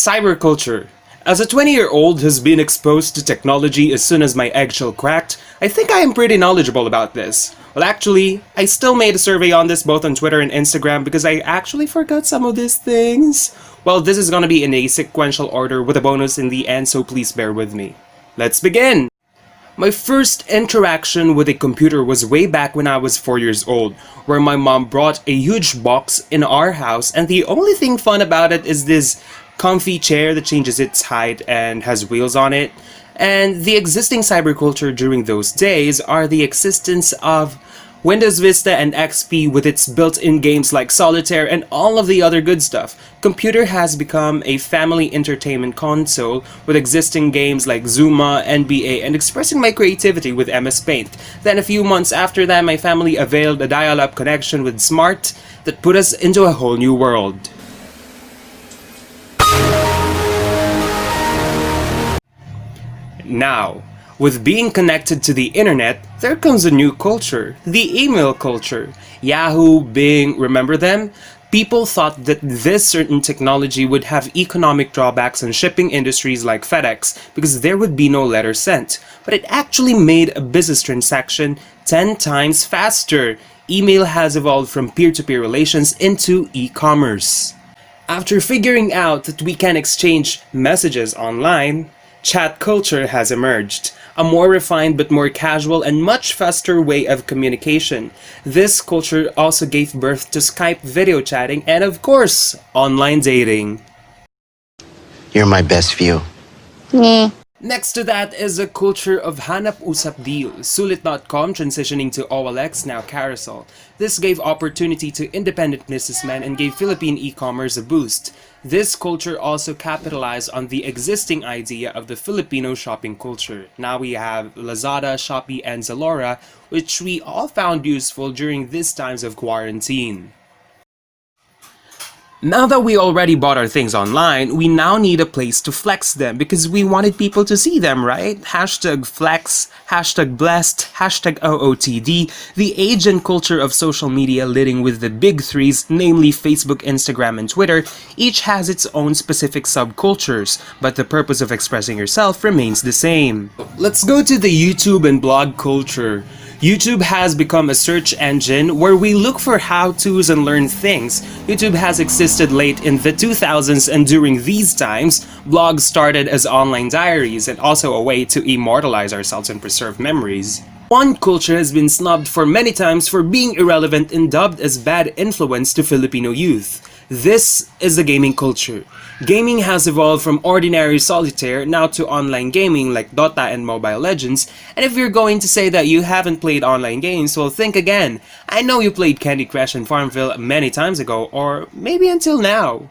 Cyberculture. As a 20-year-old who's been exposed to technology as soon as my eggshell cracked, I think I am pretty knowledgeable about this. Well, actually, I still made a survey on this both on Twitter and Instagram because I actually forgot some of these things. Well, this is gonna be in a sequential order with a bonus in the end, so please bear with me. Let's begin! My first interaction with a computer was way back when I was 4 years old, where my mom brought a huge box in our house, and the only thing fun about it is this comfy chair that changes its height and has wheels on it. And the existing cyberculture during those days are the existence of Windows Vista and XP with its built-in games like Solitaire and all of the other good stuff. Computer has become a family entertainment console with existing games like Zuma, NBA, and expressing my creativity with MS Paint. Then a few months after that, my family availed a dial-up connection with Smart that put us into a whole new world. Now, with being connected to the internet, there comes a new culture, the email culture. Yahoo, Bing, remember them? People thought that this certain technology would have economic drawbacks in shipping industries like FedEx because there would be no letter sent. But it actually made a business transaction 10 times faster. Email has evolved from peer-to-peer relations into e-commerce. After figuring out that we can exchange messages online, chat culture has emerged, a more refined but more casual and much faster way of communication. This culture also gave birth to Skype video chatting and, of course, online dating. You're my best view. Next to that is a culture of Hanap Usap Deal, Sulit.com transitioning to OLX, now Carousel. This gave opportunity to independent businessmen and gave Philippine e-commerce a boost. This culture also capitalized on the existing idea of the Filipino shopping culture. Now we have Lazada, Shopee, and Zalora, which we all found useful during these times of quarantine. Now that we already bought our things online, we now need a place to flex them because we wanted people to see them, right? Hashtag flex, hashtag blessed, hashtag OOTD, the age and culture of social media leading with the big threes, namely Facebook, Instagram, and Twitter, each has its own specific subcultures, but the purpose of expressing yourself remains the same. Let's go to the YouTube and blog culture. YouTube has become a search engine where we look for how-tos and learn things. YouTube has existed late in the 2000s, and during these times, blogs started as online diaries and also a way to immortalize ourselves and preserve memories. One culture has been snubbed for many times for being irrelevant and dubbed as bad influence to Filipino youth. This is the gaming culture. Gaming has evolved from ordinary solitaire now to online gaming like Dota and Mobile Legends, and if you're going to say that you haven't played online games, well, think again. I know you played Candy Crush and Farmville many times ago, or maybe until now.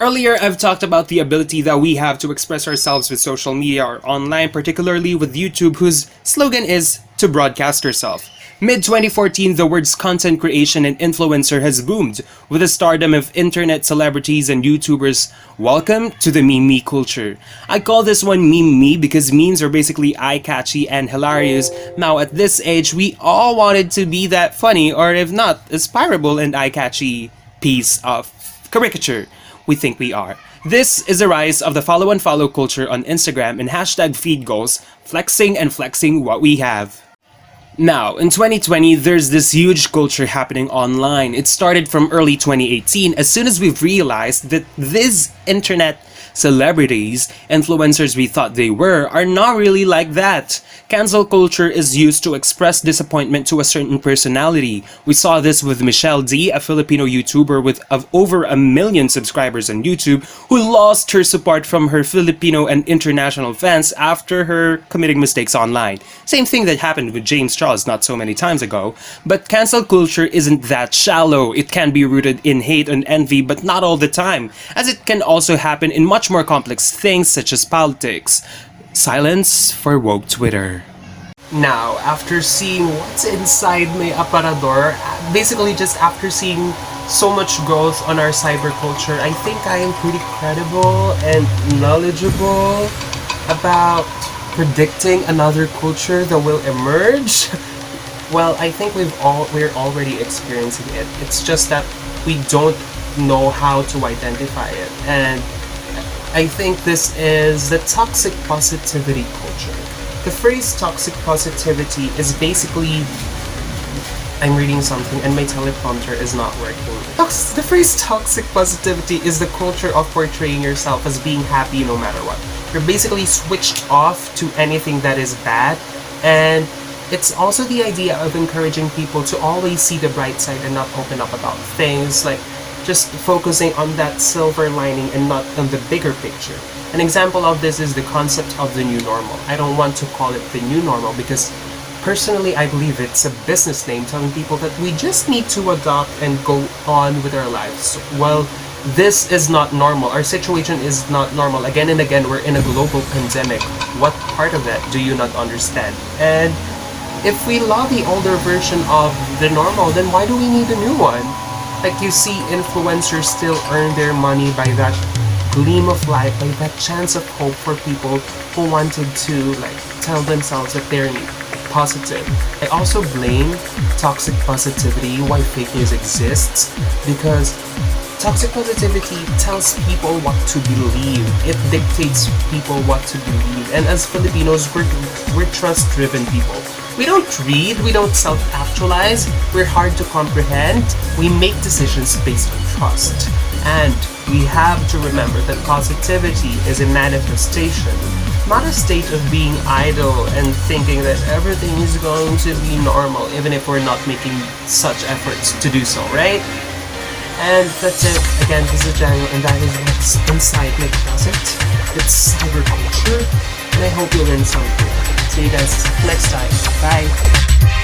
Earlier, I've talked about the ability that we have to express ourselves with social media or online, particularly with YouTube, whose slogan is to broadcast yourself. Mid-2014, the words content creation and influencer has boomed, with the stardom of internet celebrities and YouTubers. Welcome to the meme me culture. I call this one meme me because memes are basically eye-catchy and hilarious. Now at this age, we all wanted to be that funny, or if not, aspirable and eye-catchy piece of caricature. We think we are. This is the rise of the follow and follow culture on Instagram and hashtag feed goals, flexing and flexing what we have. Now, in 2020, there's this huge culture happening online. It started from early 2018 as soon as we've realized that these internet celebrities, influencers we thought they were, are not really like that. Cancel culture is used to express disappointment to a certain personality. We saw this with Michelle D, a Filipino YouTuber of over 1 million subscribers on YouTube, who lost her support from her Filipino and international fans after her committing mistakes online. Same thing that happened with James Charles not so many times ago. But cancel culture isn't that shallow. It can be rooted in hate and envy, but not all the time, as it can also happen in much more complex things such as politics. Silence for woke Twitter. Now, after seeing what's inside my aparador, basically just after seeing so much growth on our cyberculture, I think I am pretty credible and knowledgeable about predicting another culture that will emerge. Well, I think we're already experiencing it. It's just that we don't know how to identify it. And I think this is the toxic positivity culture. The phrase toxic positivity is basically, I'm reading something and my teleprompter is not working. The phrase toxic positivity is the culture of portraying yourself as being happy no matter what. You're basically switched off to anything that is bad, and it's also the idea of encouraging people to always see the bright side and not open up about things, like just focusing on that silver lining and not on the bigger picture. An example of this is the concept of the new normal. I don't want to call it the new normal because personally I believe it's a business name telling people that we just need to adopt and go on with our lives. Well, this is not normal. Our situation is not normal. Again and again, we're in a global pandemic. What part of that do you not understand? And if we love the older version of the normal, then why do we need a new one? Like, you see influencers still earn their money by that gleam of light, by that chance of hope for people who wanted to like tell themselves that they're positive. I also blame toxic positivity why fake news exists, because toxic positivity tells people what to believe. It dictates people what to believe. And as Filipinos, we're trust-driven people. We don't read, we don't self-actualize, we're hard to comprehend, we make decisions based on trust. And we have to remember that positivity is a manifestation, not a state of being idle and thinking that everything is going to be normal, even if we're not making such efforts to do so, right? And that's it. Again, this is Daniel, and that is what's inside my closet. It's cyberculture, and I hope you learned something. See you guys next time. Bye.